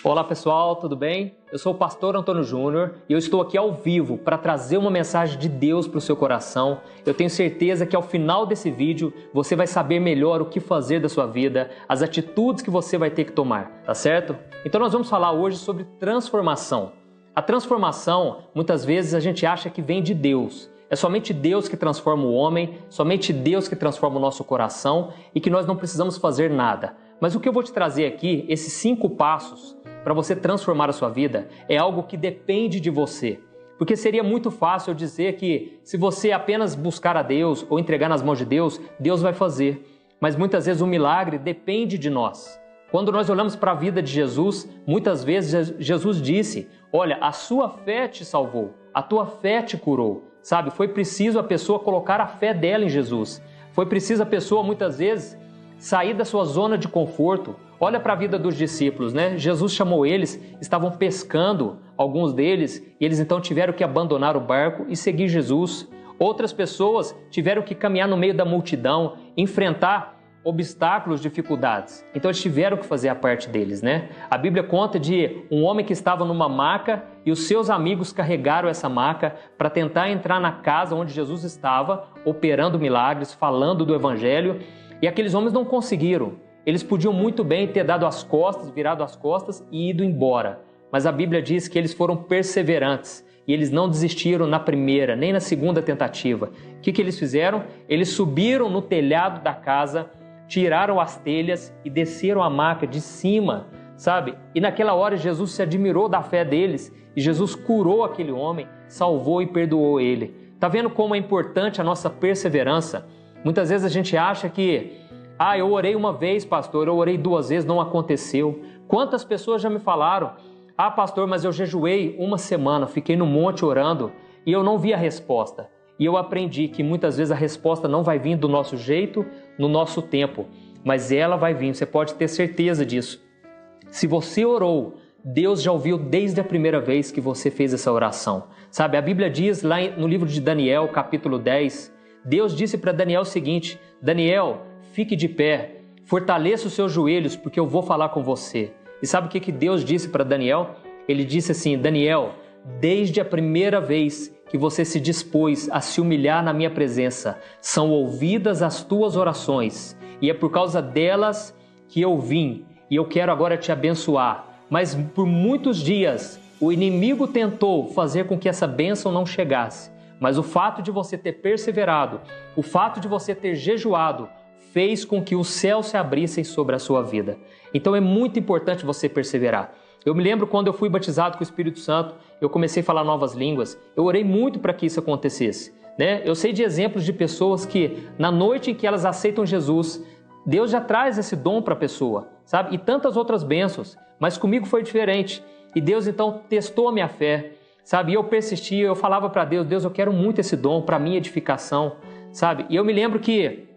Olá pessoal, tudo bem? Eu sou o pastor Antônio Júnior e eu estou aqui ao vivo para trazer uma mensagem de Deus para o seu coração. Eu tenho certeza que ao final desse vídeo você vai saber melhor o que fazer da sua vida, as atitudes que você vai ter que tomar, tá certo? Então nós vamos falar hoje sobre transformação. A transformação, muitas vezes a gente acha que vem de Deus. É somente Deus que transforma o homem, somente Deus que transforma o nosso coração e que nós não precisamos fazer nada. Mas o que eu vou te trazer aqui, esses 5 passos para você transformar a sua vida, é algo que depende de você. Porque seria muito fácil eu dizer que se você apenas buscar a Deus ou entregar nas mãos de Deus, Deus vai fazer. Mas muitas vezes o milagre depende de nós. Quando nós olhamos para a vida de Jesus, muitas vezes Jesus disse, olha, a sua fé te salvou, a tua fé te curou. Sabe, foi preciso a pessoa colocar a fé dela em Jesus. Foi preciso a pessoa muitas vezes sair da sua zona de conforto. Olha para a vida dos discípulos, né? Jesus chamou eles, estavam pescando, alguns deles, e eles então tiveram que abandonar o barco e seguir Jesus. Outras pessoas tiveram que caminhar no meio da multidão, enfrentar obstáculos, dificuldades. Então eles tiveram que fazer a parte deles, né? A Bíblia conta de um homem que estava numa maca e os seus amigos carregaram essa maca para tentar entrar na casa onde Jesus estava, operando milagres, falando do Evangelho, e aqueles homens não conseguiram. Eles podiam muito bem ter dado as costas, virado as costas e ido embora. Mas a Bíblia diz que eles foram perseverantes e eles não desistiram na primeira, nem na segunda tentativa. O que eles fizeram? Eles subiram no telhado da casa, tiraram as telhas e desceram a maca de cima, sabe? E naquela hora Jesus se admirou da fé deles e Jesus curou aquele homem, salvou e perdoou ele. Tá vendo como é importante a nossa perseverança? Muitas vezes a gente acha que eu orei uma vez, pastor, eu orei 2 vezes, não aconteceu. Quantas pessoas já me falaram, pastor, mas eu jejuei 1 semana, fiquei no monte orando e eu não vi a resposta. E eu aprendi que muitas vezes a resposta não vai vir do nosso jeito, no nosso tempo, mas ela vai vir, você pode ter certeza disso. Se você orou, Deus já ouviu desde a primeira vez que você fez essa oração. Sabe, a Bíblia diz lá no livro de Daniel, capítulo 10, Deus disse para Daniel o seguinte, Daniel, fique de pé, fortaleça os seus joelhos, porque eu vou falar com você. E sabe o que Deus disse para Daniel? Ele disse assim, Daniel, desde a primeira vez que você se dispôs a se humilhar na minha presença, são ouvidas as tuas orações, e é por causa delas que eu vim, e eu quero agora te abençoar. Mas por muitos dias, o inimigo tentou fazer com que essa bênção não chegasse. Mas o fato de você ter perseverado, o fato de você ter jejuado, fez com que os céus se abrissem sobre a sua vida. Então é muito importante você perseverar. Eu me lembro quando eu fui batizado com o Espírito Santo, eu comecei a falar novas línguas, eu orei muito para que isso acontecesse, né? Eu sei de exemplos de pessoas que, na noite em que elas aceitam Jesus, Deus já traz esse dom para a pessoa, sabe? E tantas outras bênçãos, mas comigo foi diferente. E Deus então testou a minha fé, sabe? E eu persistia, eu falava para Deus, Deus, eu quero muito esse dom para minha edificação, sabe? E eu me lembro que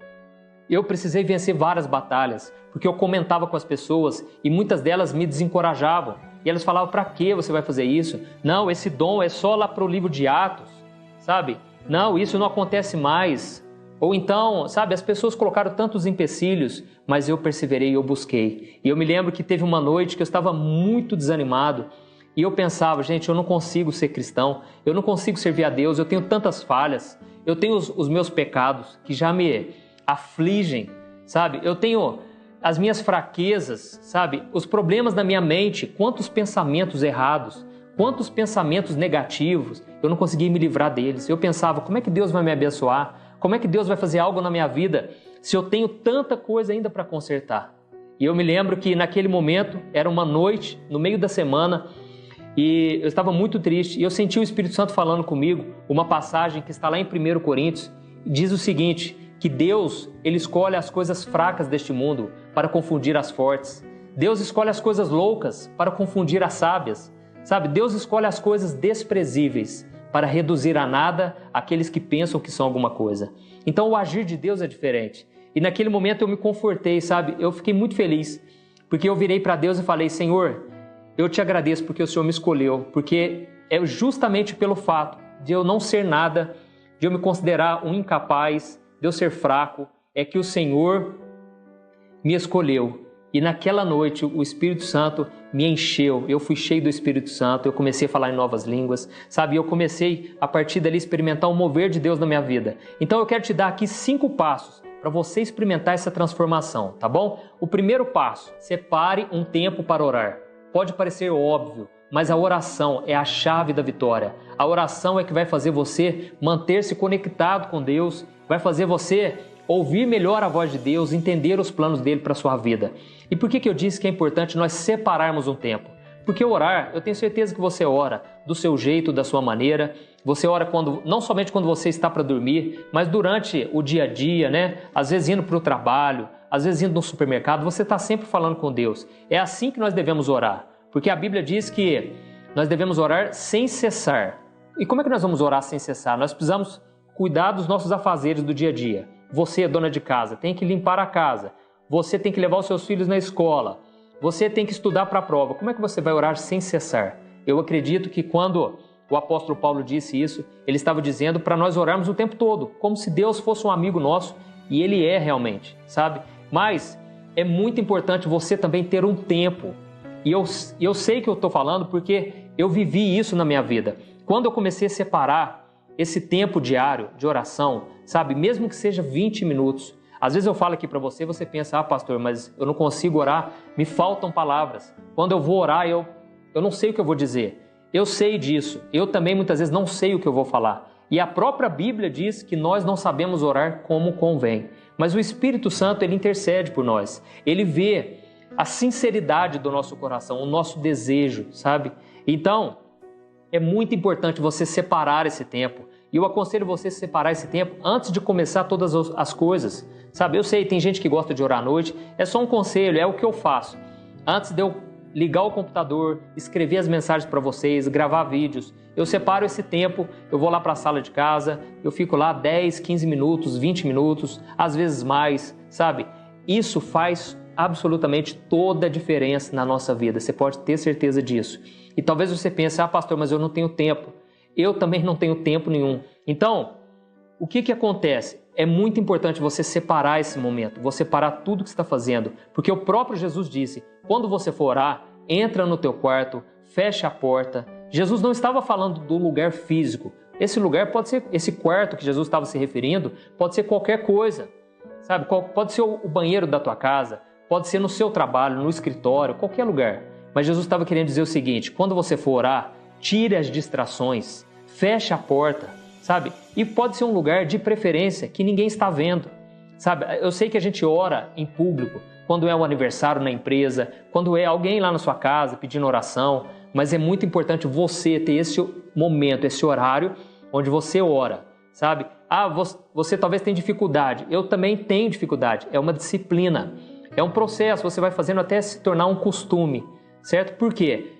eu precisei vencer várias batalhas, porque eu comentava com as pessoas e muitas delas me desencorajavam. E elas falavam, para que você vai fazer isso? Não, esse dom é só lá para o livro de Atos, sabe? Não, isso não acontece mais. Ou então, sabe, as pessoas colocaram tantos empecilhos, mas eu perseverei e eu busquei. E eu me lembro que teve uma noite que eu estava muito desanimado e eu pensava, gente, eu não consigo ser cristão, eu não consigo servir a Deus, eu tenho tantas falhas, eu tenho os meus pecados que já me afligem, sabe? Eu tenho as minhas fraquezas, sabe? Os problemas da minha mente, quantos pensamentos errados, quantos pensamentos negativos, eu não conseguia me livrar deles. Eu pensava, como é que Deus vai me abençoar? Como é que Deus vai fazer algo na minha vida se eu tenho tanta coisa ainda para consertar? E eu me lembro que naquele momento, era uma noite, no meio da semana, e eu estava muito triste, e eu senti o Espírito Santo falando comigo, uma passagem que está lá em 1 Coríntios, e diz o seguinte, que Deus, Ele escolhe as coisas fracas deste mundo para confundir as fortes. Deus escolhe as coisas loucas para confundir as sábias. Sabe, Deus escolhe as coisas desprezíveis para reduzir a nada aqueles que pensam que são alguma coisa. Então o agir de Deus é diferente. E naquele momento eu me confortei, sabe? Eu fiquei muito feliz, porque eu virei para Deus e falei, Senhor, eu te agradeço porque o Senhor me escolheu, porque é justamente pelo fato de eu não ser nada, de eu me considerar um incapaz, de eu ser fraco, é que o Senhor me escolheu. E naquela noite o Espírito Santo me encheu, eu fui cheio do Espírito Santo, eu comecei a falar em novas línguas, sabe? Eu comecei a partir dali a experimentar o mover de Deus na minha vida. Então eu quero te dar aqui 5 passos para você experimentar essa transformação, tá bom? O primeiro passo, separe um tempo para orar. Pode parecer óbvio, mas a oração é a chave da vitória. A oração é que vai fazer você manter-se conectado com Deus, vai fazer você ouvir melhor a voz de Deus, entender os planos dele para a sua vida. E por que eu disse que é importante nós separarmos um tempo? Porque orar, eu tenho certeza que você ora do seu jeito, da sua maneira. Você ora não somente quando você está para dormir, mas durante o dia a dia, né? Às vezes indo para o trabalho, às vezes indo no supermercado, você está sempre falando com Deus. É assim que nós devemos orar. Porque a Bíblia diz que nós devemos orar sem cessar. E como é que nós vamos orar sem cessar? Nós precisamos cuidar dos nossos afazeres do dia a dia. Você, dona de casa, tem que limpar a casa. Você tem que levar os seus filhos na escola. Você tem que estudar para a prova. Como é que você vai orar sem cessar? Eu acredito que quando o apóstolo Paulo disse isso, ele estava dizendo para nós orarmos o tempo todo, como se Deus fosse um amigo nosso, e ele é realmente, sabe? Mas é muito importante você também ter um tempo. E eu sei que eu estou falando porque eu vivi isso na minha vida. Quando eu comecei a separar esse tempo diário de oração, sabe, mesmo que seja 20 minutos. Às vezes eu falo aqui para você, você pensa, pastor, mas eu não consigo orar, me faltam palavras. Quando eu vou orar, eu não sei o que eu vou dizer. Eu sei disso. Eu também muitas vezes não sei o que eu vou falar. E a própria Bíblia diz que nós não sabemos orar como convém. Mas o Espírito Santo, ele intercede por nós. Ele vê a sinceridade do nosso coração, o nosso desejo, sabe? Então, é muito importante você separar esse tempo. E eu aconselho você a separar esse tempo antes de começar todas as coisas. Sabe, eu sei, tem gente que gosta de orar à noite. É só um conselho, é o que eu faço. Antes de eu ligar o computador, escrever as mensagens para vocês, gravar vídeos, eu separo esse tempo, eu vou lá para a sala de casa, eu fico lá 10, 15 minutos, 20 minutos, às vezes mais, sabe? Isso faz absolutamente toda a diferença na nossa vida. Você pode ter certeza disso. E talvez você pense, pastor, mas eu não tenho tempo. Eu também não tenho tempo nenhum. Então, o que acontece? É muito importante você separar esse momento, você parar tudo que você está fazendo, porque o próprio Jesus disse, quando você for orar, entra no teu quarto, fecha a porta. Jesus não estava falando do lugar físico. Esse lugar pode ser, esse quarto que Jesus estava se referindo, pode ser qualquer coisa, sabe? Pode ser o banheiro da tua casa, pode ser no seu trabalho, no escritório, qualquer lugar. Mas Jesus estava querendo dizer o seguinte, quando você for orar, tire as distrações, feche a porta, sabe? E pode ser um lugar de preferência que ninguém está vendo, sabe? Eu sei que a gente ora em público, quando é um aniversário na empresa, quando é alguém lá na sua casa pedindo oração, mas é muito importante você ter esse momento, esse horário onde você ora, sabe? Você talvez tenha dificuldade, eu também tenho dificuldade, é uma disciplina, é um processo, você vai fazendo até se tornar um costume, certo? Por quê?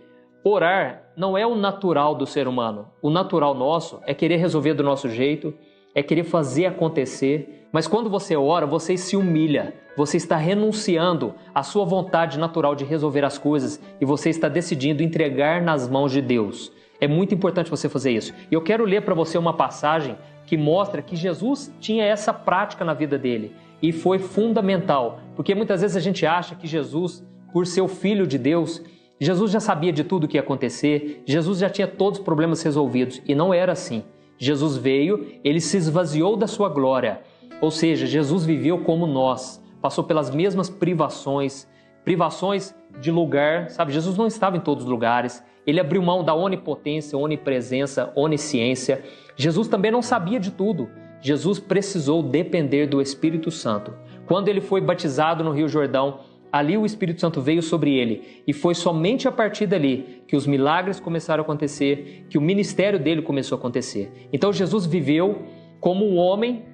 Orar não é o natural do ser humano. O natural nosso é querer resolver do nosso jeito, é querer fazer acontecer. Mas quando você ora, você se humilha. Você está renunciando à sua vontade natural de resolver as coisas e você está decidindo entregar nas mãos de Deus. É muito importante você fazer isso. E eu quero ler para você uma passagem que mostra que Jesus tinha essa prática na vida dele. E foi fundamental, porque muitas vezes a gente acha que Jesus, por ser o Filho de Deus, Jesus já sabia de tudo o que ia acontecer, Jesus já tinha todos os problemas resolvidos, e não era assim. Jesus veio, ele se esvaziou da sua glória, ou seja, Jesus viveu como nós, passou pelas mesmas privações de lugar, sabe? Jesus não estava em todos os lugares, ele abriu mão da onipotência, onipresença, onisciência. Jesus também não sabia de tudo, Jesus precisou depender do Espírito Santo. Quando ele foi batizado no Rio Jordão, ali o Espírito Santo veio sobre ele e foi somente a partir dali que os milagres começaram a acontecer, que o ministério dele começou a acontecer. Então Jesus viveu como um homem,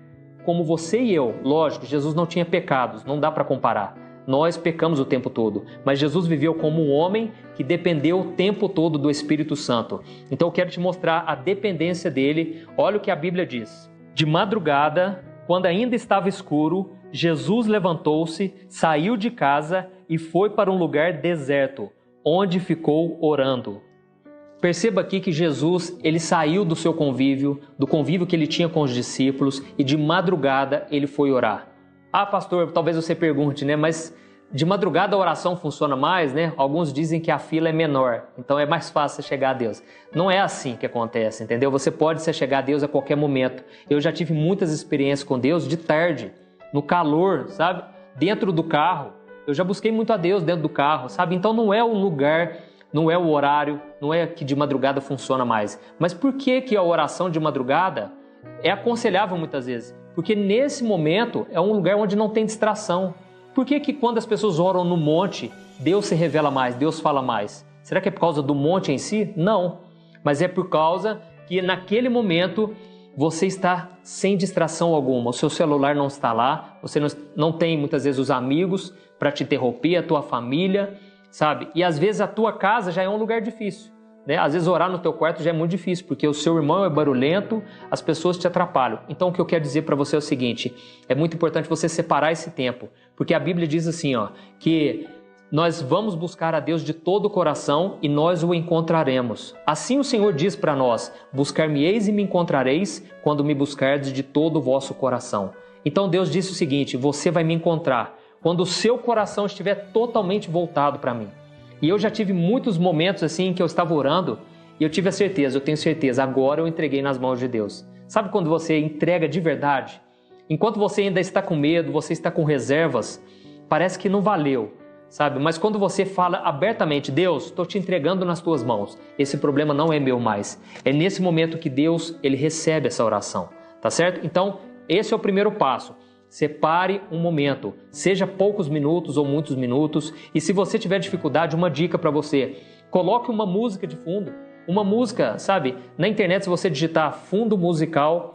como você e eu. Lógico, Jesus não tinha pecados, não dá para comparar. Nós pecamos o tempo todo, mas Jesus viveu como um homem que dependeu o tempo todo do Espírito Santo. Então eu quero te mostrar a dependência dele. Olha o que a Bíblia diz. De madrugada, quando ainda estava escuro, Jesus levantou-se, saiu de casa e foi para um lugar deserto, onde ficou orando. Perceba aqui que Jesus, ele saiu do seu convívio, do convívio que ele tinha com os discípulos, e de madrugada ele foi orar. Ah, pastor, talvez você pergunte, né? Mas de madrugada a oração funciona mais, né? Alguns dizem que a fila é menor, então é mais fácil você chegar a Deus. Não é assim que acontece, entendeu? Você pode se chegar a Deus a qualquer momento. Eu já tive muitas experiências com Deus de tarde, no calor, sabe? Dentro do carro. Eu já busquei muito a Deus dentro do carro, sabe? Então não é o lugar, não é o horário, não é que de madrugada funciona mais. Mas por que que a oração de madrugada é aconselhável muitas vezes? Porque nesse momento é um lugar onde não tem distração. Por que que quando as pessoas oram no monte, Deus se revela mais, Deus fala mais? Será que é por causa do monte em si? Não. Mas é por causa que naquele momento você está sem distração alguma. O seu celular não está lá, você não tem muitas vezes os amigos para te interromper, a tua família, sabe? E às vezes a tua casa já é um lugar difícil. Né? Às vezes orar no teu quarto já é muito difícil, porque o seu irmão é barulhento, as pessoas te atrapalham. Então o que eu quero dizer para você é o seguinte, é muito importante você separar esse tempo, porque a Bíblia diz assim, ó, que nós vamos buscar a Deus de todo o coração e nós o encontraremos. Assim o Senhor diz para nós, buscar-me-eis e me encontrareis quando me buscardes de todo o vosso coração. Então Deus disse o seguinte, você vai me encontrar quando o seu coração estiver totalmente voltado para mim. E eu já tive muitos momentos assim em que eu estava orando e eu tive a certeza, eu tenho certeza, agora eu entreguei nas mãos de Deus. Sabe quando você entrega de verdade? Enquanto você ainda está com medo, você está com reservas, parece que não valeu, sabe? Mas quando você fala abertamente, Deus, estou te entregando nas tuas mãos, esse problema não é meu mais. É nesse momento que Deus, ele recebe essa oração, tá certo? Então, esse é o primeiro passo. Separe um momento, seja poucos minutos ou muitos minutos, e se você tiver dificuldade, uma dica para você, coloque uma música de fundo, uma música, sabe? Na internet, se você digitar fundo musical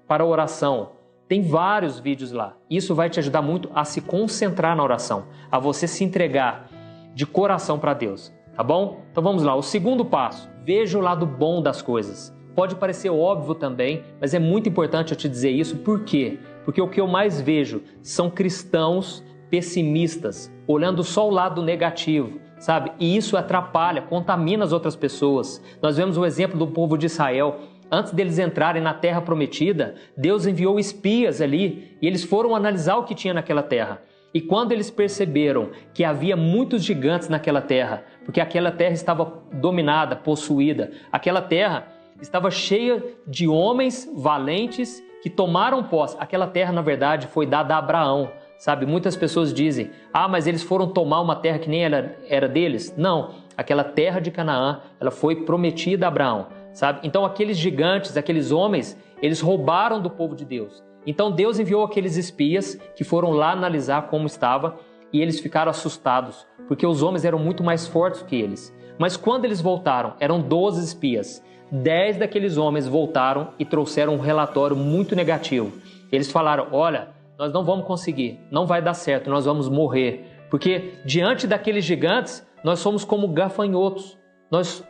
para oração, tem vários vídeos lá. Isso vai te ajudar muito a se concentrar na oração, a você se entregar de coração para Deus, tá bom? Então vamos lá, o segundo passo, veja o lado bom das coisas. Pode parecer óbvio também, mas é muito importante eu te dizer isso, por quê? Porque o que eu mais vejo são cristãos pessimistas, olhando só o lado negativo, sabe? E isso atrapalha, contamina as outras pessoas. Nós vemos o exemplo do povo de Israel. Antes deles entrarem na terra prometida, Deus enviou espias ali e eles foram analisar o que tinha naquela terra. E quando eles perceberam que havia muitos gigantes naquela terra, porque aquela terra estava dominada, possuída, aquela terra estava cheia de homens valentes que tomaram posse. Aquela terra, na verdade, foi dada a Abraão, sabe? Muitas pessoas dizem, mas eles foram tomar uma terra que nem era deles. Não, aquela terra de Canaã, ela foi prometida a Abraão, sabe? Então aqueles gigantes, aqueles homens, eles roubaram do povo de Deus. Então Deus enviou aqueles espias que foram lá analisar como estava e eles ficaram assustados, porque os homens eram muito mais fortes que eles. Mas quando eles voltaram, eram 12 espias. 10 daqueles homens voltaram e trouxeram um relatório muito negativo. Eles falaram, olha, nós não vamos conseguir, não vai dar certo, nós vamos morrer. Porque diante daqueles gigantes, nós somos como gafanhotos. Nós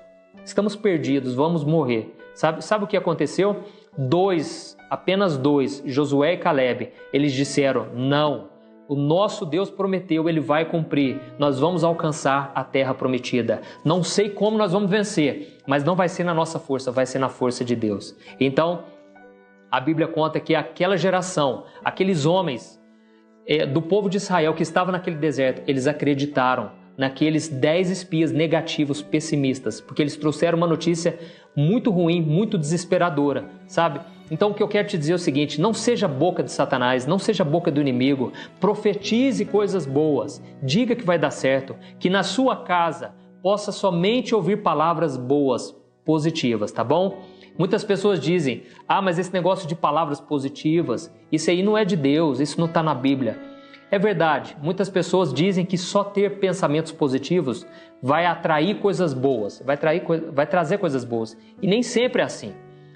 estamos perdidos, vamos morrer. Sabe o que aconteceu? Apenas dois, Josué e Caleb, eles disseram, não. O nosso Deus prometeu, Ele vai cumprir. Nós vamos alcançar a terra prometida. Não sei como nós vamos vencer, mas não vai ser na nossa força, vai ser na força de Deus. Então, a Bíblia conta que aquela geração, aqueles homens do povo de Israel que estavam naquele deserto, eles acreditaram naqueles 10 espias negativos, pessimistas, porque eles trouxeram uma notícia muito ruim, muito desesperadora, sabe? Então o que eu quero te dizer é o seguinte, não seja boca de Satanás, não seja boca do inimigo, profetize coisas boas, diga que vai dar certo, que na sua casa possa somente ouvir palavras boas, positivas, tá bom? Muitas pessoas dizem, mas esse negócio de palavras positivas, isso aí não é de Deus, isso não está na Bíblia. É verdade, muitas pessoas dizem que só ter pensamentos positivos vai atrair coisas boas, vai trazer coisas boas, e nem sempre é assim.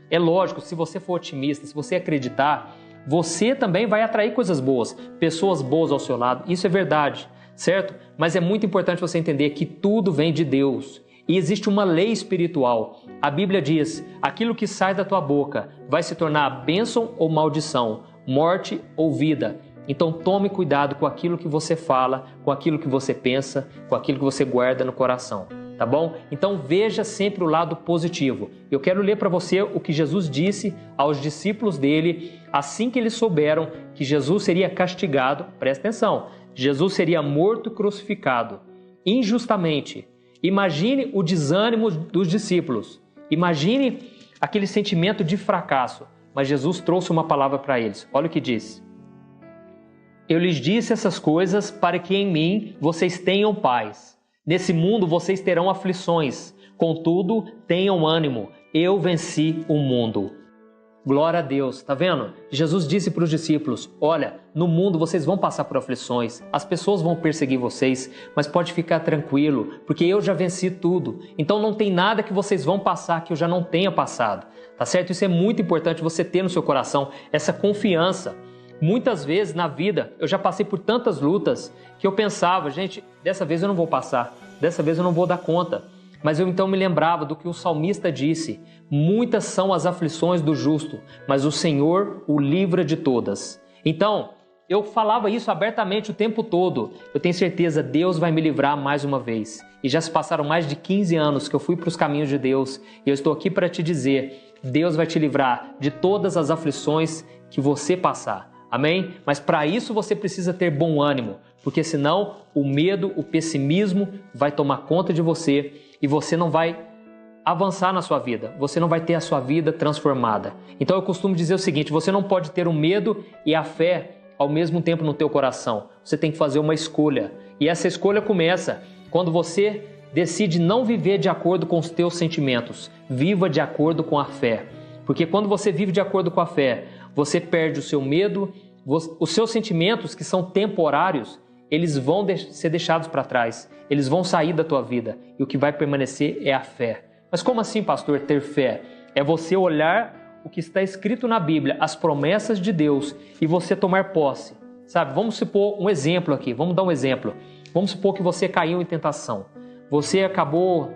É lógico, se você for otimista, se você acreditar, você também vai atrair coisas boas, pessoas boas ao seu lado. Isso é verdade, certo? Mas é muito importante você entender que tudo vem de Deus. E existe uma lei espiritual. A Bíblia diz, aquilo que sai da tua boca vai se tornar bênção ou maldição, morte ou vida. Então tome cuidado com aquilo que você fala, com aquilo que você pensa, com aquilo que você guarda no coração. tá bom? Então veja sempre o lado positivo. Eu quero ler para você o que Jesus disse aos discípulos dele assim que eles souberam que Jesus seria castigado. Presta atenção, Jesus seria morto e crucificado injustamente. Imagine o desânimo dos discípulos, imagine aquele sentimento de fracasso, mas Jesus trouxe uma palavra para eles. Olha o que diz: eu lhes disse essas coisas para que em mim vocês tenham paz. Nesse mundo vocês terão aflições, contudo tenham ânimo, eu venci o mundo. Glória a Deus, tá vendo? Jesus disse para os discípulos: olha, no mundo vocês vão passar por aflições, as pessoas vão perseguir vocês, mas pode ficar tranquilo, porque eu já venci tudo. Então não tem nada que vocês vão passar que eu já não tenha passado, tá certo? Isso é muito importante você ter no seu coração, essa confiança. Muitas vezes na vida eu já passei por tantas lutas que eu pensava, gente, dessa vez eu não vou passar, dessa vez eu não vou dar conta. Mas eu então me lembrava do que o salmista disse: muitas são as aflições do justo, mas o Senhor o livra de todas. Então, eu falava isso abertamente o tempo todo. Eu tenho certeza, Deus vai me livrar mais uma vez. E já se passaram mais de 15 anos que eu fui para os caminhos de Deus. E eu estou aqui para te dizer, Deus vai te livrar de todas as aflições que você passar. Amém? Mas para isso você precisa ter bom ânimo, porque senão o medo, o pessimismo vai tomar conta de você e você não vai avançar na sua vida, você não vai ter a sua vida transformada. Então eu costumo dizer o seguinte: você não pode ter o medo e a fé ao mesmo tempo no teu coração. Você tem que fazer uma escolha. E essa escolha começa quando você decide não viver de acordo com os teus sentimentos. Viva de acordo com a fé. Porque quando você vive de acordo com a fé, você perde o seu medo, os seus sentimentos que são temporários, eles vão ser deixados para trás, eles vão sair da tua vida e o que vai permanecer é a fé. Mas como assim, pastor, ter fé? É você olhar o que está escrito na Bíblia, as promessas de Deus e você tomar posse. Sabe, vamos supor um exemplo aqui, vamos dar um exemplo. Vamos supor que você caiu em tentação, você acabou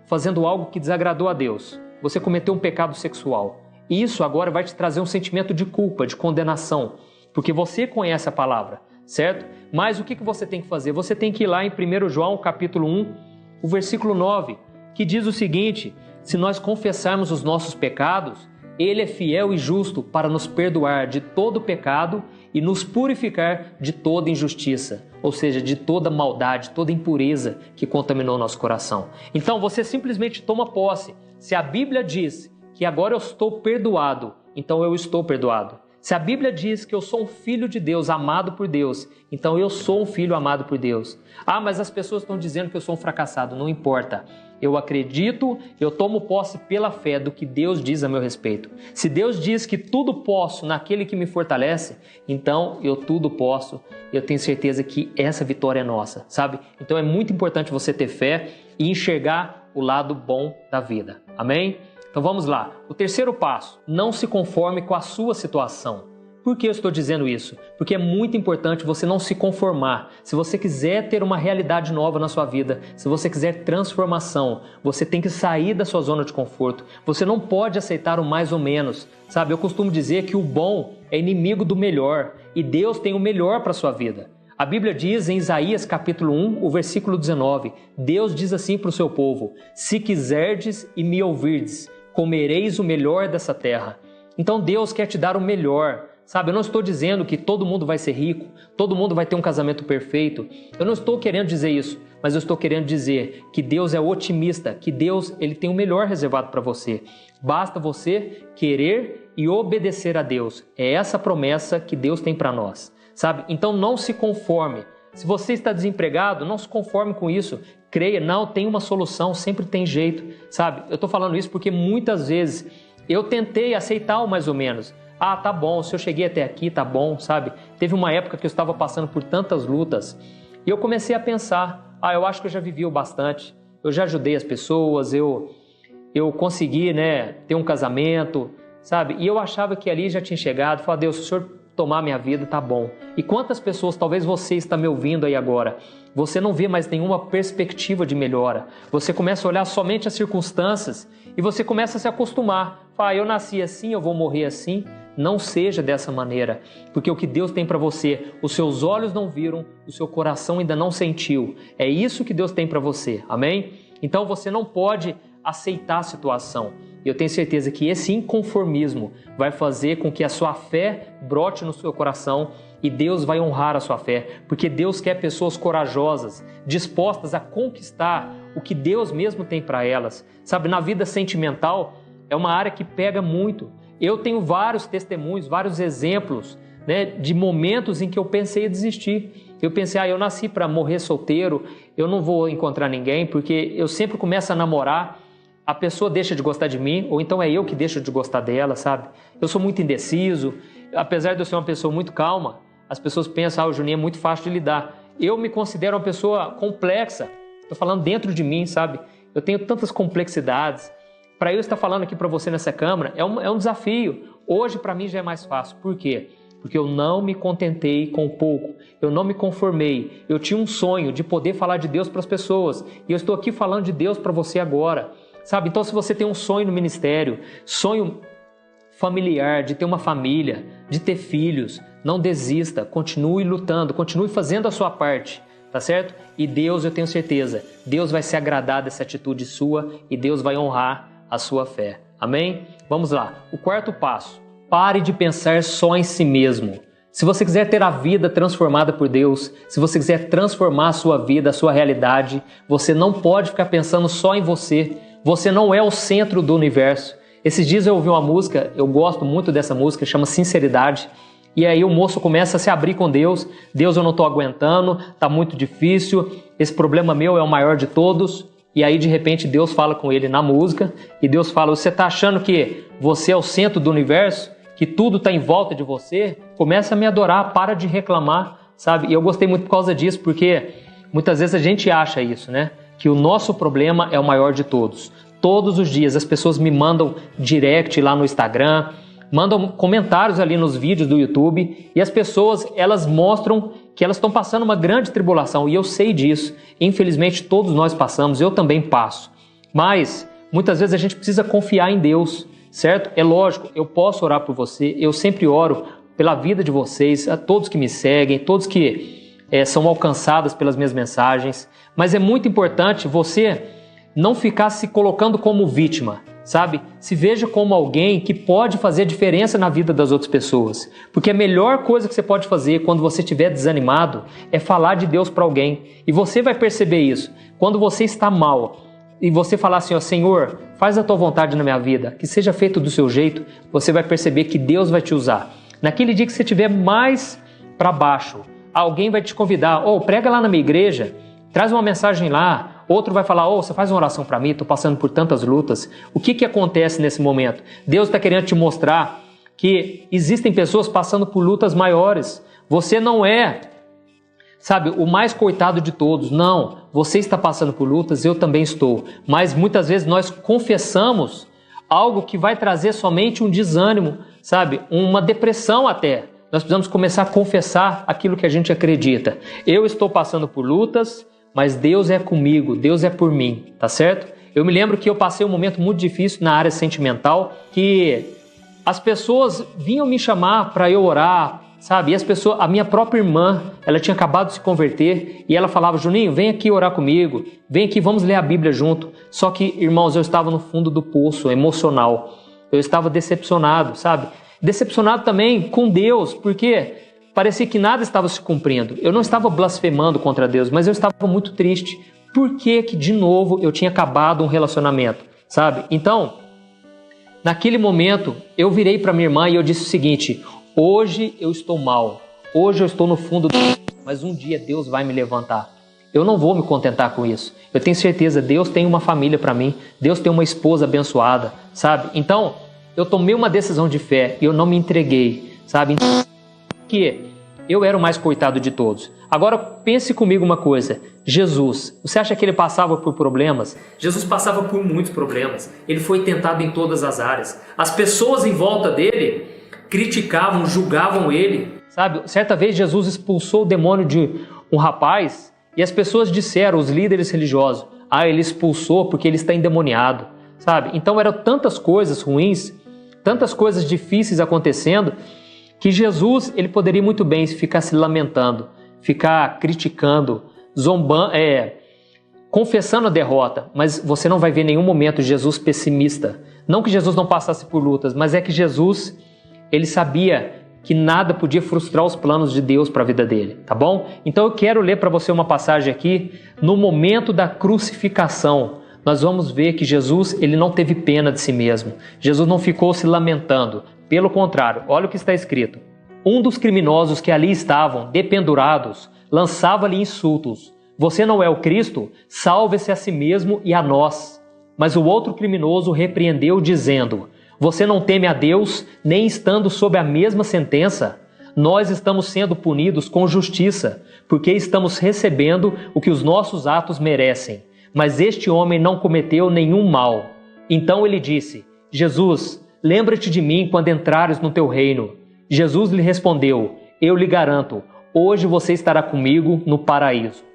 fazendo algo que desagradou a Deus, você cometeu um pecado sexual. Isso agora vai te trazer um sentimento de culpa, de condenação, porque você conhece a palavra, certo? Mas o que você tem que fazer? Você tem que ir lá em 1 João capítulo 1, o versículo 9, que diz o seguinte: se nós confessarmos os nossos pecados, Ele é fiel e justo para nos perdoar de todo pecado e nos purificar de toda injustiça, ou seja, de toda maldade, toda impureza que contaminou nosso coração. Então você simplesmente toma posse. Se a Bíblia diz que agora eu estou perdoado, então eu estou perdoado. Se a Bíblia diz que eu sou um filho de Deus, amado por Deus, então eu sou um filho amado por Deus. Ah, mas as pessoas estão dizendo que eu sou um fracassado. Não importa. Eu acredito, eu tomo posse pela fé do que Deus diz a meu respeito. Se Deus diz que tudo posso naquele que me fortalece, então eu tudo posso. Eu tenho certeza que essa vitória é nossa, sabe? Então é muito importante você ter fé e enxergar o lado bom da vida. Amém? Então vamos lá. O terceiro passo: não se conforme com a sua situação. Por que eu estou dizendo isso? Porque é muito importante você não se conformar. Se você quiser ter uma realidade nova na sua vida, se você quiser transformação, você tem que sair da sua zona de conforto. Você não pode aceitar o mais ou menos. Sabe, eu costumo dizer que o bom é inimigo do melhor e Deus tem o melhor para a sua vida. A Bíblia diz em Isaías capítulo 1, o versículo 19, Deus diz assim para o seu povo: se quiserdes e me ouvirdes, comereis o melhor dessa terra. Então Deus quer te dar o melhor. Sabe, eu não estou dizendo que todo mundo vai ser rico, todo mundo vai ter um casamento perfeito. Eu não estou querendo dizer isso, mas eu estou querendo dizer que Deus é otimista, que Deus ele tem o melhor reservado para você. Basta você querer e obedecer a Deus. É essa promessa que Deus tem para nós, sabe? Então não se conforme. Se você está desempregado, não se conforme com isso. Creia, não, tem uma solução, sempre tem jeito, sabe? Eu estou falando isso porque muitas vezes eu tentei aceitar o mais ou menos. Ah, tá bom, se eu cheguei até aqui, tá bom, sabe? Teve uma época que eu estava passando por tantas lutas e eu comecei a pensar, eu acho que eu já vivi o bastante, eu já ajudei as pessoas, eu consegui, né, ter um casamento, sabe? E eu achava que ali já tinha chegado, falei, Deus, se o Senhor tomar minha vida, tá bom. E quantas pessoas, talvez você está me ouvindo aí agora, você não vê mais nenhuma perspectiva de melhora, você começa a olhar somente as circunstâncias e você começa a se acostumar, fala, eu nasci assim, eu vou morrer assim. Não seja dessa maneira, porque o que Deus tem para você, os seus olhos não viram, o seu coração ainda não sentiu. É isso que Deus tem para você, amém? Então você não pode aceitar a situação. Eu tenho certeza que esse inconformismo vai fazer com que a sua fé brote no seu coração e Deus vai honrar a sua fé, porque Deus quer pessoas corajosas, dispostas a conquistar o que Deus mesmo tem para elas. Sabe, na vida sentimental é uma área que pega muito. Eu tenho vários testemunhos, vários exemplos, né, de momentos em que eu pensei em desistir. Eu pensei, eu nasci para morrer solteiro, eu não vou encontrar ninguém, porque eu sempre começo a namorar, a pessoa deixa de gostar de mim, ou então é eu que deixo de gostar dela, sabe? Eu sou muito indeciso, apesar de eu ser uma pessoa muito calma, as pessoas pensam, o Juninho é muito fácil de lidar. Eu me considero uma pessoa complexa, estou falando dentro de mim, sabe? Eu tenho tantas complexidades. Para eu estar falando aqui para você nessa câmera, é um desafio. Hoje, para mim, já é mais fácil. Por quê? Porque eu não me contentei com pouco, eu não me conformei. Eu tinha um sonho de poder falar de Deus para as pessoas, e eu estou aqui falando de Deus para você agora. Sabe? Então, se você tem um sonho no ministério, sonho familiar, de ter uma família, de ter filhos, não desista, continue lutando, continue fazendo a sua parte, tá certo? E Deus, eu tenho certeza, Deus vai se agradar dessa atitude sua e Deus vai honrar a sua fé. Amém? Vamos lá. O quarto passo, pare de pensar só em si mesmo. Se você quiser ter a vida transformada por Deus, se você quiser transformar a sua vida, a sua realidade, você não pode ficar pensando só em você. Você não é o centro do universo. Esses dias eu ouvi uma música, eu gosto muito dessa música, chama Sinceridade. E aí o moço começa a se abrir com Deus. Deus, eu não estou aguentando, está muito difícil, esse problema meu é o maior de todos. E aí de repente Deus fala com ele na música, e Deus fala, você está achando que você é o centro do universo? Que tudo está em volta de você? Começa a me adorar, para de reclamar, sabe? E eu gostei muito por causa disso, porque muitas vezes a gente acha isso, né? Que o nosso problema é o maior de todos. Todos os dias as pessoas me mandam direct lá no Instagram, mandam comentários ali nos vídeos do YouTube, e as pessoas, elas mostram que elas estão passando uma grande tribulação, e eu sei disso. Infelizmente todos nós passamos, eu também passo. Mas muitas vezes a gente precisa confiar em Deus, certo? É lógico, eu posso orar por você, eu sempre oro pela vida de vocês, a todos que me seguem, todos que são alcançados pelas minhas mensagens, mas é muito importante você não ficar se colocando como vítima, sabe? Se veja como alguém que pode fazer diferença na vida das outras pessoas, porque a melhor coisa que você pode fazer quando você estiver desanimado é falar de Deus para alguém, e você vai perceber isso, quando você está mal, e você falar assim, Senhor, faz a tua vontade na minha vida, que seja feito do seu jeito, você vai perceber que Deus vai te usar. Naquele dia que você estiver mais para baixo, alguém vai te convidar, prega lá na minha igreja, traz uma mensagem lá, outro vai falar, você faz uma oração para mim, estou passando por tantas lutas. O que acontece nesse momento? Deus está querendo te mostrar que existem pessoas passando por lutas maiores. Você não é, sabe, o mais coitado de todos. Não, você está passando por lutas, eu também estou. Mas muitas vezes nós confessamos algo que vai trazer somente um desânimo, sabe, uma depressão até. Nós precisamos começar a confessar aquilo que a gente acredita. Eu estou passando por lutas, mas Deus é comigo, Deus é por mim, tá certo? Eu me lembro que eu passei um momento muito difícil na área sentimental, que as pessoas vinham me chamar para eu orar, sabe? E a minha própria irmã, ela tinha acabado de se converter e ela falava, Juninho, vem aqui orar comigo, vem aqui, vamos ler a Bíblia junto. Só que, irmãos, eu estava no fundo do poço emocional, eu estava decepcionado, sabe? Decepcionado também com Deus, porque parecia que nada estava se cumprindo. Eu não estava blasfemando contra Deus, mas eu estava muito triste. Por que de novo eu tinha acabado um relacionamento, sabe? Então, naquele momento, eu virei para minha irmã e eu disse o seguinte, hoje eu estou mal, hoje eu estou no fundo do poço, mas um dia Deus vai me levantar. Eu não vou me contentar com isso. Eu tenho certeza, Deus tem uma família para mim, Deus tem uma esposa abençoada, sabe? Então, eu tomei uma decisão de fé e eu não me entreguei, sabe? Que eu era o mais coitado de todos. Agora pense comigo uma coisa, Jesus, você acha que ele passava por problemas? Jesus passava por muitos problemas, ele foi tentado em todas as áreas. As pessoas em volta dele criticavam, julgavam ele. Sabe, certa vez Jesus expulsou o demônio de um rapaz e as pessoas disseram, os líderes religiosos, ele expulsou porque ele está endemoniado, sabe? Então eram tantas coisas ruins, tantas coisas difíceis acontecendo, que Jesus, ele poderia muito bem ficar se lamentando, ficar criticando, zombando, confessando a derrota, mas você não vai ver em nenhum momento Jesus pessimista. Não que Jesus não passasse por lutas, mas é que Jesus, ele sabia que nada podia frustrar os planos de Deus para a vida dele, tá bom? Então eu quero ler para você uma passagem aqui, no momento da crucificação. Nós vamos ver que Jesus, ele não teve pena de si mesmo. Jesus não ficou se lamentando. Pelo contrário, olha o que está escrito. Um dos criminosos que ali estavam, dependurados, lançava-lhe insultos. Você não é o Cristo? Salve-se a si mesmo e a nós. Mas o outro criminoso repreendeu, dizendo: você não teme a Deus, nem estando sob a mesma sentença? Nós estamos sendo punidos com justiça, porque estamos recebendo o que os nossos atos merecem. Mas este homem não cometeu nenhum mal. Então ele disse: Jesus, lembra-te de mim quando entrares no teu reino. Jesus lhe respondeu: eu lhe garanto, hoje você estará comigo no paraíso.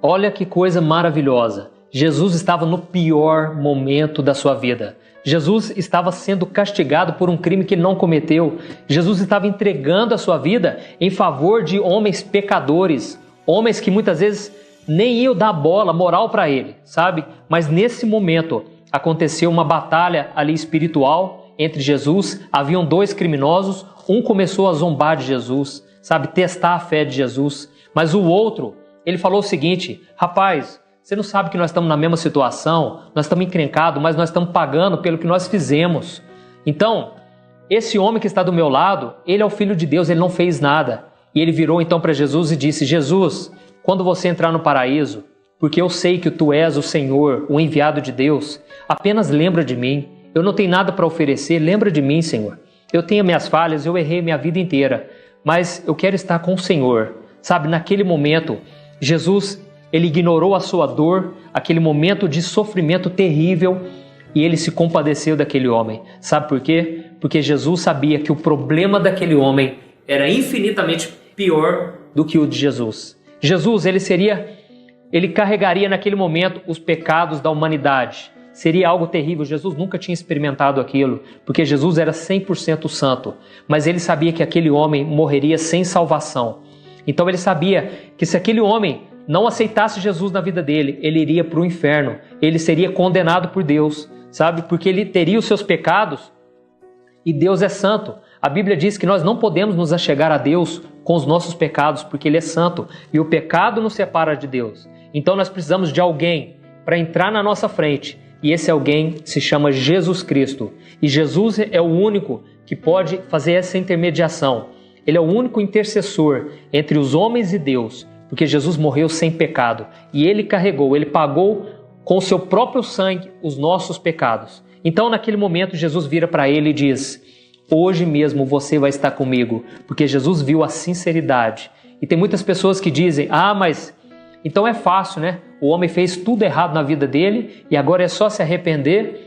Olha que coisa maravilhosa. Jesus estava no pior momento da sua vida. Jesus estava sendo castigado por um crime que ele não cometeu. Jesus estava entregando a sua vida em favor de homens pecadores, homens que muitas vezes nem iam dar bola, moral para ele, sabe? Mas nesse momento aconteceu uma batalha ali espiritual entre Jesus. Haviam dois criminosos, um começou a zombar de Jesus, sabe? Testar a fé de Jesus. Mas o outro, ele falou o seguinte: rapaz, você não sabe que nós estamos na mesma situação, nós estamos encrencados, mas nós estamos pagando pelo que nós fizemos. Então, esse homem que está do meu lado, ele é o Filho de Deus, ele não fez nada. E ele virou então para Jesus e disse: Jesus, quando você entrar no paraíso, porque eu sei que tu és o Senhor, o enviado de Deus, apenas lembra de mim. Eu não tenho nada para oferecer, lembra de mim, Senhor. Eu tenho minhas falhas, eu errei minha vida inteira, mas eu quero estar com o Senhor. Sabe, naquele momento, Jesus, ele ignorou a sua dor, aquele momento de sofrimento terrível, e ele se compadeceu daquele homem. Sabe por quê? Porque Jesus sabia que o problema daquele homem era infinitamente pior do que o de Jesus. Jesus, ele carregaria naquele momento os pecados da humanidade. Seria algo terrível. Jesus nunca tinha experimentado aquilo, porque Jesus era 100% santo. Mas ele sabia que aquele homem morreria sem salvação. Então ele sabia que se aquele homem não aceitasse Jesus na vida dele, ele iria para o inferno. Ele seria condenado por Deus, sabe? Porque ele teria os seus pecados e Deus é santo. A Bíblia diz que nós não podemos nos achegar a Deus com os nossos pecados, porque Ele é santo e o pecado nos separa de Deus. Então nós precisamos de alguém para entrar na nossa frente, e esse alguém se chama Jesus Cristo. E Jesus é o único que pode fazer essa intermediação. Ele é o único intercessor entre os homens e Deus, porque Jesus morreu sem pecado e Ele carregou, Ele pagou com o seu próprio sangue os nossos pecados. Então naquele momento Jesus vira para ele e diz: hoje mesmo você vai estar comigo, porque Jesus viu a sinceridade. E tem muitas pessoas que dizem: ah, mas então é fácil, né? O homem fez tudo errado na vida dele e agora é só se arrepender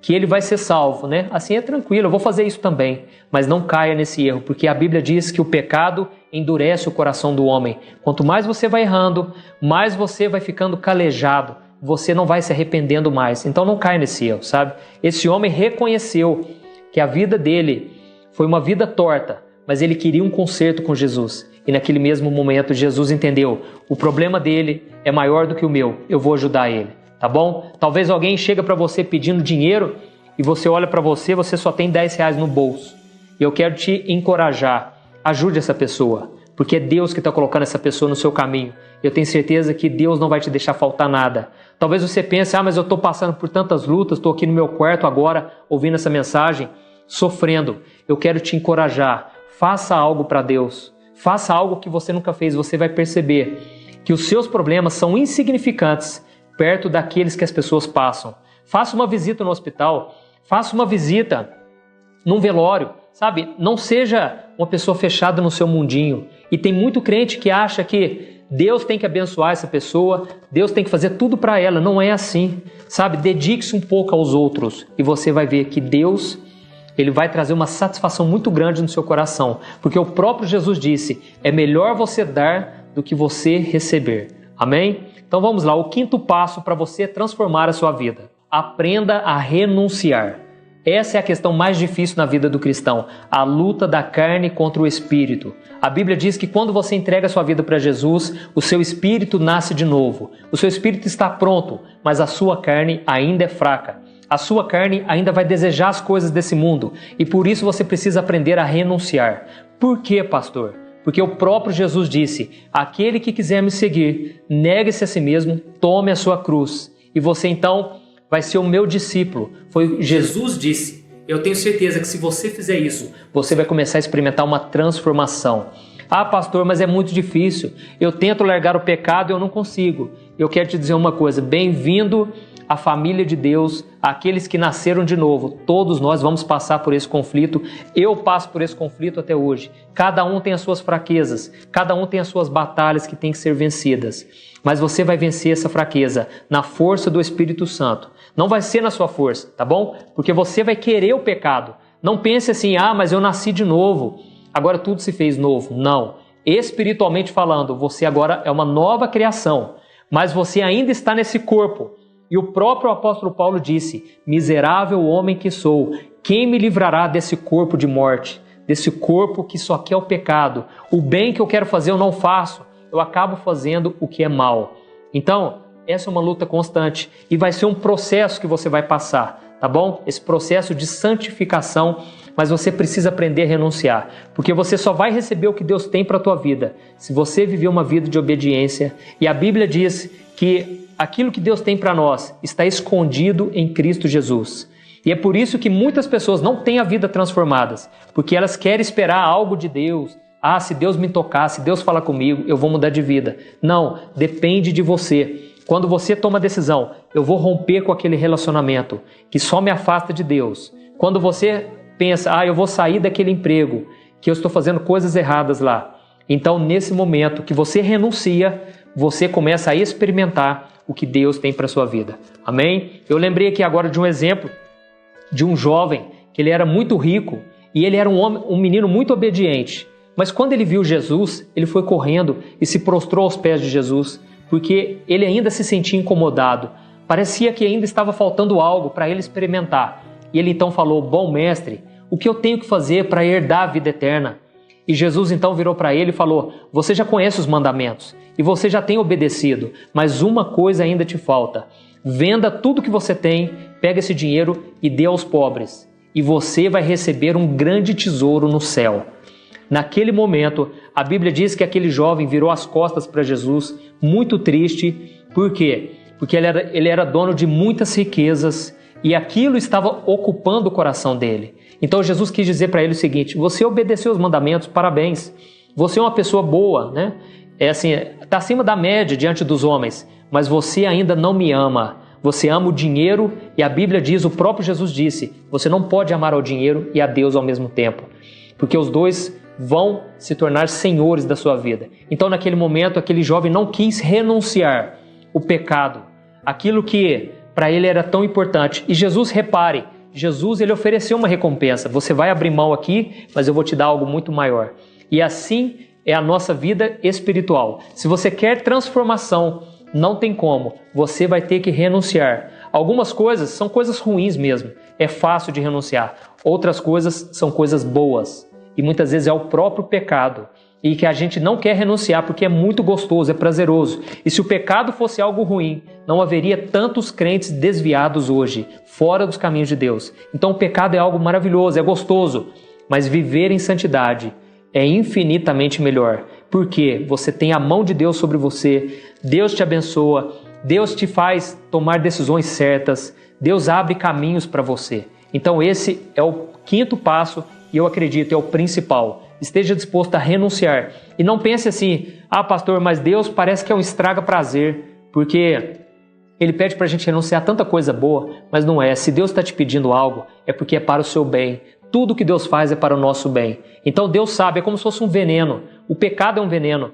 que ele vai ser salvo, né? Assim é tranquilo, eu vou fazer isso também. Mas não caia nesse erro, porque a Bíblia diz que o pecado endurece o coração do homem. Quanto mais você vai errando, mais você vai ficando calejado, você não vai se arrependendo mais. Então não caia nesse erro, sabe? Esse homem reconheceu que a vida dele foi uma vida torta, mas ele queria um conserto com Jesus. E naquele mesmo momento Jesus entendeu: o problema dele é maior do que o meu, eu vou ajudar ele, tá bom? Talvez alguém chega para você pedindo dinheiro e você olha para você, você só tem 10 reais no bolso. E eu quero te encorajar, ajude essa pessoa, porque é Deus que está colocando essa pessoa no seu caminho. Eu tenho certeza que Deus não vai te deixar faltar nada. Talvez você pense: ah, mas eu estou passando por tantas lutas, estou aqui no meu quarto agora, ouvindo essa mensagem, sofrendo. Eu quero te encorajar, faça algo para Deus, faça algo que você nunca fez. Você vai perceber que os seus problemas são insignificantes perto daqueles que as pessoas passam. Faça uma visita no hospital, faça uma visita num velório, sabe? Não seja uma pessoa fechada no seu mundinho. E tem muito crente que acha que Deus tem que abençoar essa pessoa, Deus tem que fazer tudo para ela. Não é assim, sabe? Dedique-se um pouco aos outros e você vai ver que Deus, Ele vai trazer uma satisfação muito grande no seu coração, porque o próprio Jesus disse: é melhor você dar do que você receber. Amém? Então vamos lá, o quinto passo para você transformar a sua vida: aprenda a renunciar. Essa é a questão mais difícil na vida do cristão, a luta da carne contra o espírito. A Bíblia diz que quando você entrega a sua vida para Jesus, o seu espírito nasce de novo. O seu espírito está pronto, mas a sua carne ainda é fraca. A sua carne ainda vai desejar as coisas desse mundo e por isso você precisa aprender a renunciar. Por quê, pastor? Porque o próprio Jesus disse, aquele que quiser me seguir, negue-se a si mesmo, tome a sua cruz. E você então vai ser o meu discípulo. Foi Jesus disse. Eu tenho certeza que se você fizer isso, você vai começar a experimentar uma transformação. Ah, pastor, mas é muito difícil. Eu tento largar o pecado e eu não consigo. Eu quero te dizer uma coisa, bem-vindo à família de Deus, aqueles que nasceram de novo. Todos nós vamos passar por esse conflito. Eu passo por esse conflito até hoje. Cada um tem as suas fraquezas, cada um tem as suas batalhas que têm que ser vencidas. Mas você vai vencer essa fraqueza na força do Espírito Santo. Não vai ser na sua força, tá bom? Porque você vai querer o pecado. Não pense assim, ah, mas eu nasci de novo, agora tudo se fez novo. Não. Espiritualmente falando, você agora é uma nova criação, mas você ainda está nesse corpo. E o próprio apóstolo Paulo disse, miserável homem que sou, quem me livrará desse corpo de morte? Desse corpo que só quer o pecado. O bem que eu quero fazer eu não faço, eu acabo fazendo o que é mal. Então, essa é uma luta constante e vai ser um processo que você vai passar, tá bom? Esse processo de santificação, mas você precisa aprender a renunciar, porque você só vai receber o que Deus tem para a tua vida se você viver uma vida de obediência. E a Bíblia diz que aquilo que Deus tem para nós está escondido em Cristo Jesus. E é por isso que muitas pessoas não têm a vida transformadas, porque elas querem esperar algo de Deus. Ah, se Deus me tocar, se Deus falar comigo, eu vou mudar de vida. Não, depende de você. Quando você toma a decisão, eu vou romper com aquele relacionamento que só me afasta de Deus. Quando você pensa, ah, eu vou sair daquele emprego, que eu estou fazendo coisas erradas lá. Então, nesse momento que você renuncia, você começa a experimentar o que Deus tem para a sua vida. Amém? Eu lembrei aqui agora de um exemplo de um jovem que ele era muito rico e ele era um menino muito obediente. Mas quando ele viu Jesus, ele foi correndo e se prostrou aos pés de Jesus, porque ele ainda se sentia incomodado. Parecia que ainda estava faltando algo para ele experimentar. E ele então falou, bom mestre, o que eu tenho que fazer para herdar a vida eterna? E Jesus então virou para ele e falou, você já conhece os mandamentos e você já tem obedecido, mas uma coisa ainda te falta. Venda tudo que você tem, pega esse dinheiro e dê aos pobres, e você vai receber um grande tesouro no céu. Naquele momento, a Bíblia diz que aquele jovem virou as costas para Jesus, muito triste. Por quê? Porque ele era dono de muitas riquezas e aquilo estava ocupando o coração dele. Então Jesus quis dizer para ele o seguinte, você obedeceu os mandamentos, parabéns. Você é uma pessoa boa, né? Está acima da média diante dos homens, mas você ainda não me ama. Você ama o dinheiro e a Bíblia diz, o próprio Jesus disse, você não pode amar ao dinheiro e a Deus ao mesmo tempo, porque os dois vão se tornar senhores da sua vida. Então, naquele momento, aquele jovem não quis renunciar o pecado, aquilo que para ele era tão importante. E Jesus, repare, Jesus ele ofereceu uma recompensa. Você vai abrir mão aqui, mas eu vou te dar algo muito maior. E assim é a nossa vida espiritual. Se você quer transformação, não tem como. Você vai ter que renunciar. Algumas coisas são coisas ruins mesmo. É fácil de renunciar. Outras coisas são coisas boas. E muitas vezes é o próprio pecado. E que a gente não quer renunciar porque é muito gostoso, é prazeroso. E se o pecado fosse algo ruim, não haveria tantos crentes desviados hoje, fora dos caminhos de Deus. Então o pecado é algo maravilhoso, é gostoso. Mas viver em santidade é infinitamente melhor. Porque você tem a mão de Deus sobre você, Deus te abençoa, Deus te faz tomar decisões certas, Deus abre caminhos para você. Então esse é o quinto passo e eu acredito é o principal. Esteja disposto a renunciar. E não pense assim, ah pastor, mas Deus parece que é um estraga prazer, porque Ele pede para a gente renunciar a tanta coisa boa, mas não é. Se Deus está te pedindo algo, é porque é para o seu bem. Tudo que Deus faz é para o nosso bem. Então Deus sabe, é como se fosse um veneno. O pecado é um veneno.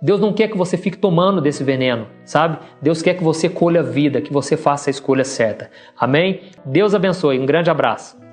Deus não quer que você fique tomando desse veneno, sabe? Deus quer que você colha a vida, que você faça a escolha certa. Amém? Deus abençoe. Um grande abraço.